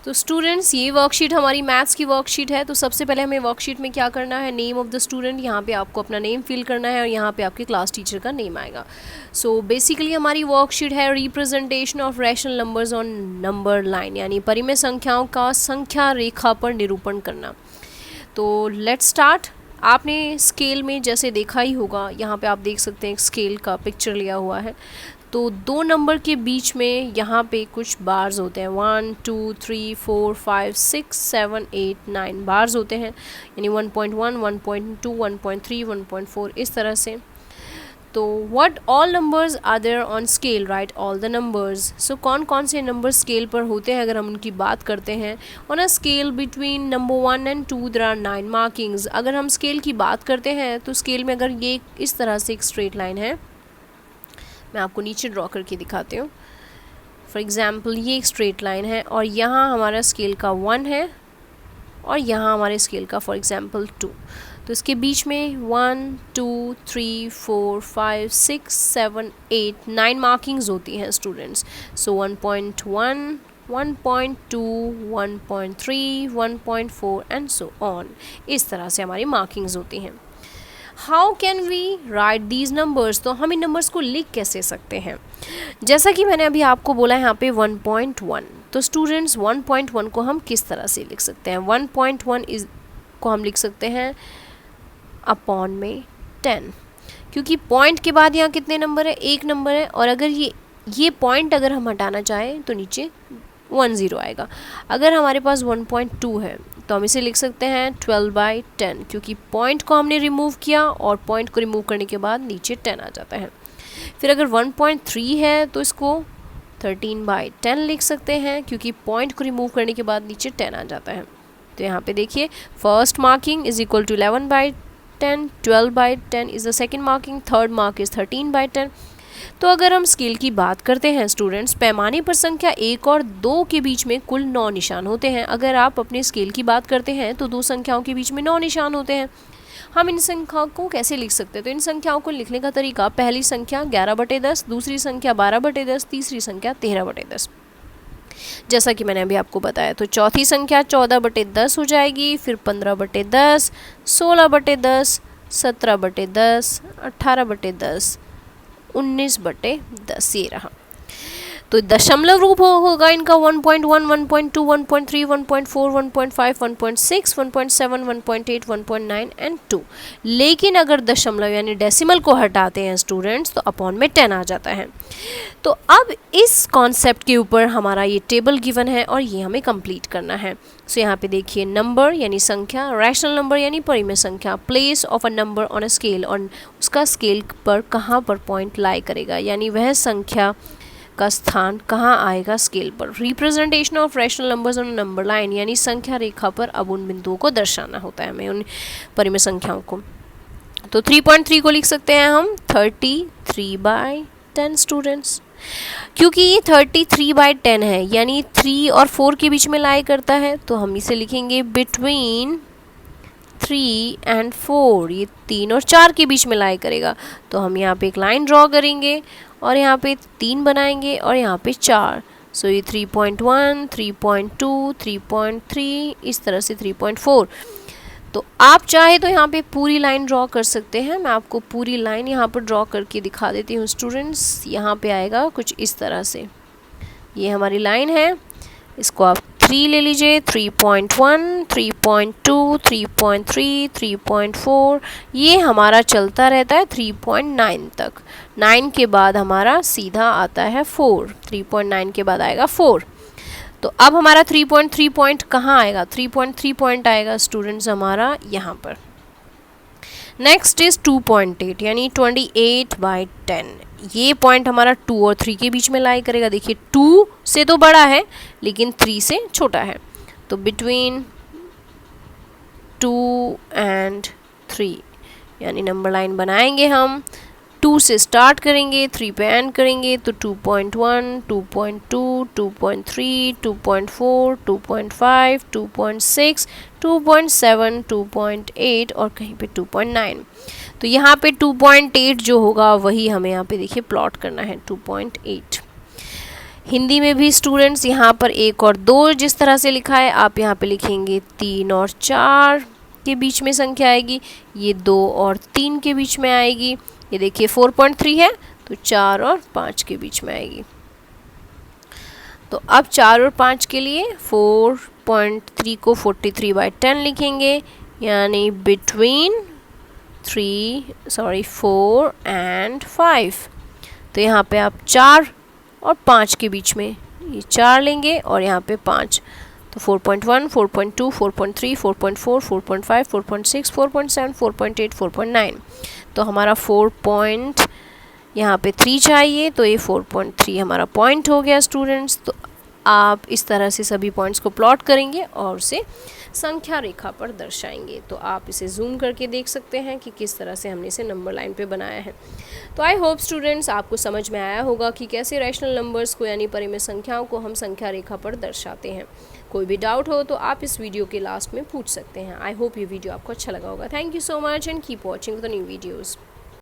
तो स्टूडेंट्स ये वर्कशीट हमारी मैथ्स की वर्कशीट है। तो सबसे पहले हमें वर्कशीट में क्या करना है, नेम ऑफ़ द स्टूडेंट, यहाँ पे आपको अपना नेम फिल करना है और यहाँ पे आपके क्लास टीचर का नेम आएगा। सो बेसिकली हमारी वर्कशीट है representation of rational numbers on number line, यानी परिमेय संख्याओं का संख्या रेखा पर निरूपण करना। तो लेट्स स्टार्ट। आपने स्केल में जैसे देखा ही होगा, यहाँ पे आप देख सकते हैं स्केल का पिक्चर लिया हुआ है। तो दो नंबर के बीच में यहाँ पे कुछ बार्स होते हैं, 1 2 3 4 5 6 7 8 9 बार्स होते हैं, यानी 1.1 1.2 1.3 1.4 इस तरह से। तो what all numbers are there on scale, right all the numbers. So कौन कौन से नंबर स्केल पर होते हैं अगर हम उनकी बात करते हैं। On a scale between number 1 and 2 there are 9 markings. अगर हम स्केल की बात करते हैं तो स्केल में अगर ये इस तरह से एक स्ट्रेट लाइन है, मैं आपको नीचे ड्रॉ करके दिखाती हूँ। फॉर एग्ज़ाम्पल ये एक स्ट्रेट लाइन है और यहाँ हमारा स्केल का 1 है और यहाँ हमारे स्केल का फॉर एग्ज़ाम्पल 2। तो इसके बीच में 1 2 3 4 5 6 7 8 9 मार्किंग्स होती हैं students. So 1.1 1.2 1.3 1.4 and so on, इस तरह से हमारी मार्किंग्स होती हैं। How can we write these numbers, तो हम इन नंबर्स को लिख कैसे सकते हैं। जैसा कि मैंने अभी आपको बोला यहाँ पे 1.1, तो स्टूडेंट्स 1.1 को हम किस तरह से लिख सकते हैं। 1.1 को हम लिख सकते हैं अपॉन में 10, क्योंकि पॉइंट के बाद यहाँ कितने नंबर है, एक नंबर है, और अगर ये पॉइंट अगर हम हटाना चाहें तो नीचे 10 आएगा। अगर हमारे पास 1.2 है तो हम इसे लिख सकते हैं 12/10, क्योंकि पॉइंट को हमने रिमूव किया और पॉइंट को रिमूव करने के बाद नीचे 10 आ जाता है। फिर अगर 1.3 है तो इसको 13/10 लिख सकते हैं, क्योंकि पॉइंट को रिमूव करने के बाद नीचे 10 आ जाता है। तो यहाँ पे देखिए first marking is equal to 11/10, 12/10 is the second marking, third mark is 13/10। तो अगर हम स्केल की बात करते हैं स्टूडेंट्स, पैमाने पर संख्या 1 और 2 के बीच में कुल 9 निशान होते हैं। अगर आप अपने स्केल की बात करते हैं तो दो संख्याओं के बीच में 9 निशान होते हैं। हम इन संख्याओं को कैसे लिख सकते हैं, तो इन संख्याओं को लिखने का तरीका, पहली संख्या 11/10, दूसरी संख्या 12/10, तीसरी संख्या 13/10, जैसा कि मैंने अभी आपको बताया। तो चौथी संख्या 14/10 हो जाएगी, फिर 15/10, 16/10, 17/10, 18/10, 19/10 ये रहा। तो दशमलव रूप होगा इनका 1.1 1.2 1.3 1.4 1.5 1.6 1.7 1.8 1.9 एंड 2। लेकिन अगर दशमलव यानी डेसिमल को हटाते हैं स्टूडेंट्स तो अपॉन में 10 आ जाता है। तो अब इस कॉन्सेप्ट के ऊपर हमारा ये टेबल गिवन है और ये हमें कंप्लीट करना है। सो यहाँ पे देखिए नंबर यानी संख्या, रैशनल नंबर यानी परिमेय संख्या, place of a number on a scale, और उसका स्केल पर कहाँ पर पॉइंट लाई करेगा, यानी वह संख्या का स्थान कहाँ आएगा स्केल पर। Representation of rational numbers on number line, यानी संख्या रेखा पर अब उन बिंदुओं को दर्शाना होता है हमें, उन परिमेय संख्याओं को। तो 3.3 को लिख सकते हैं हम 33/10 स्टूडेंट्स, क्योंकि ये 33/10 है, यानी 3 और 4 के बीच में लाई करता है, तो हम इसे लिखेंगे बिटवीन 3 and 4, ये 3 और 4 के बीच में लाई करेगा। तो हम यहाँ पे एक लाइन ड्रॉ करेंगे और यहाँ पे 3 बनाएंगे और यहाँ पे 4। सो ये 3.1 3.2 3.3 इस तरह से 3.4। तो आप चाहे तो यहाँ पे पूरी लाइन ड्रॉ कर सकते हैं। मैं आपको पूरी लाइन यहाँ पर ड्रॉ करके दिखा देती हूँ स्टूडेंट्स। यहाँ पे आएगा कुछ इस तरह से, ये हमारी लाइन है, इसको आप 3 ले लीजिए, 3.1 3.2 3.3 3.4, ये हमारा चलता रहता है 3.9 तक। 9 के बाद हमारा सीधा आता है 4, 3.9 के बाद आएगा 4। तो अब हमारा 3.3 पॉइंट कहाँ आएगा, 3.3 पॉइंट आएगा स्टूडेंट्स हमारा यहाँ पर। नेक्स्ट इज 2.8 यानी 28/10, ये पॉइंट हमारा 2 और 3 के बीच में लाई करेगा। देखिए 2 से तो बड़ा है लेकिन 3 से छोटा है, तो बिटवीन 2 and 3 यानी नंबर लाइन बनाएंगे हम। 2 से स्टार्ट करेंगे, 3 पे एंड करेंगे, तो 2.1 2.2 2.3 2.4 2.5 2.6 2.7 2.8 और कहीं पे 2.9। तो यहाँ पे 2.8 जो होगा वही हमें यहाँ पे देखिए प्लॉट करना है, 2.8। हिंदी में भी स्टूडेंट्स यहाँ पर 1 और 2 जिस तरह से लिखा है आप यहाँ पे लिखेंगे 3 और 4 के बीच में संख्या आएगी, ये 2 और 3 के बीच में आएगी, ये देखिए 4.3 है तो 4 और 5 के बीच में आएगी। तो अब 4 और 5 के लिए 4.3 को 43/10 लिखेंगे, यानी बिटवीन 4 एंड 5। तो यहाँ पे आप 4 और 5 के बीच में ये 4 लेंगे और यहाँ पे 5, तो 4.1, 4.2, 4.3, 4.4, 4.5, 4.6, 4.7, 4.8, 4.9। तो हमारा 4 यहाँ पे 3 चाहिए, तो ये 4.3 हमारा पॉइंट हो गया स्टूडेंट्स। तो आप इस तरह से सभी पॉइंट्स को प्लॉट करेंगे और उसे संख्या रेखा पर दर्शाएंगे। तो आप इसे जूम करके देख सकते हैं कि किस तरह से हमने इसे नंबर लाइन पे बनाया है। तो आई होप स्टूडेंट्स आपको समझ में आया होगा कि कैसे रैशनल नंबर्स को यानी परिमेय संख्याओं को हम संख्या रेखा पर दर्शाते हैं। कोई भी डाउट हो तो आप इस वीडियो के लास्ट में पूछ सकते हैं। आई होप ये वीडियो आपको अच्छा लगा होगा। Thank you so much and keep watching the new videos.